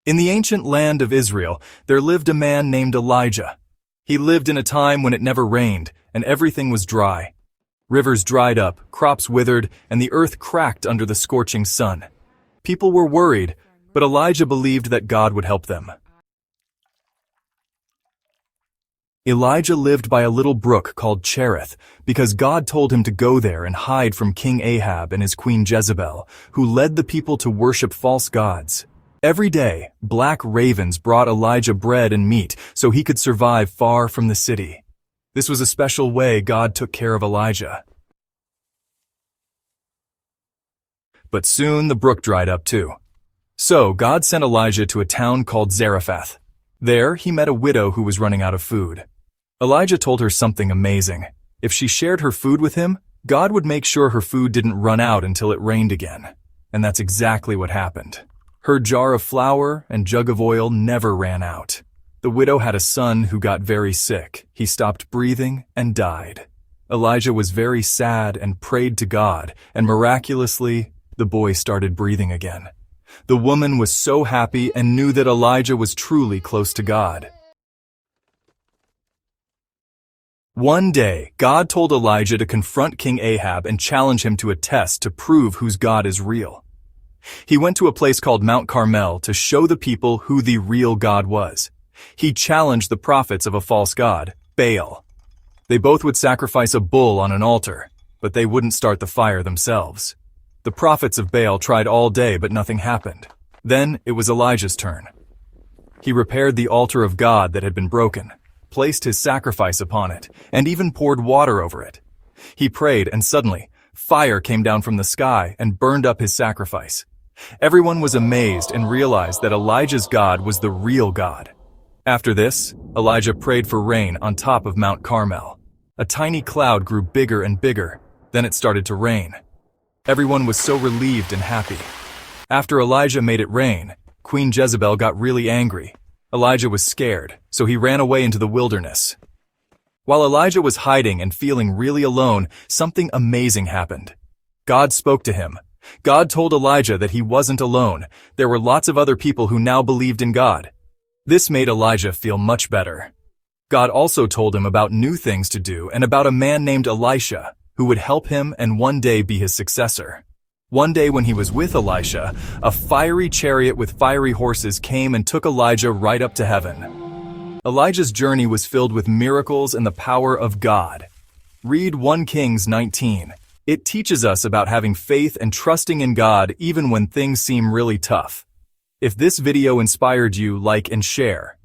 In the ancient land of Israel, there lived a man named Elijah. He lived in a time when it never rained, and everything was dry. Rivers dried up, crops withered, and the earth cracked under the scorching sun. People were worried, but Elijah believed that God would help them. Elijah lived by a little brook called Cherith because God told him to go there and hide from King Ahab and his queen Jezebel, who led the people to worship false gods. Every day, black ravens brought Elijah bread and meat so he could survive far from the city. This was a special way God took care of Elijah. But soon the brook dried up too. So God sent Elijah to a town called Zarephath. There he met a widow who was running out of food. Elijah told her something amazing. If she shared her food with him, God would make sure her food didn't run out until it rained again. And that's exactly what happened. Her jar of flour and jug of oil never ran out. The widow had a son who got very sick. He stopped breathing and died. Elijah was very sad and prayed to God, and miraculously, the boy started breathing again. The woman was so happy and knew that Elijah was truly close to God. One day, God told Elijah to confront King Ahab and challenge him to a test to prove whose God is real. He went to a place called Mount Carmel to show the people who the real God was. He challenged the prophets of a false god, Baal. They both would sacrifice a bull on an altar, but they wouldn't start the fire themselves. The prophets of Baal tried all day, but nothing happened. Then it was Elijah's turn. He repaired the altar of God that had been broken, placed his sacrifice upon it, and even poured water over it. He prayed, and suddenly, fire came down from the sky and burned up his sacrifice. Everyone was amazed and realized that Elijah's God was the real God. After this, Elijah prayed for rain on top of Mount Carmel. A tiny cloud grew bigger and bigger. Then it started to rain. Everyone was so relieved and happy. After Elijah made it rain, Queen Jezebel got really angry. Elijah was scared, so he ran away into the wilderness. While Elijah was hiding and feeling really alone, something amazing happened. God spoke to him. God told Elijah that he wasn't alone. There were lots of other people who now believed in God. This made Elijah feel much better. God also told him about new things to do and about a man named Elisha, who would help him and one day be his successor. One day when he was with Elisha, a fiery chariot with fiery horses came and took Elijah right up to heaven. Elijah's journey was filled with miracles and the power of God. Read 1 Kings 19. It teaches us about having faith and trusting in God even when things seem really tough. If this video inspired you, like and share.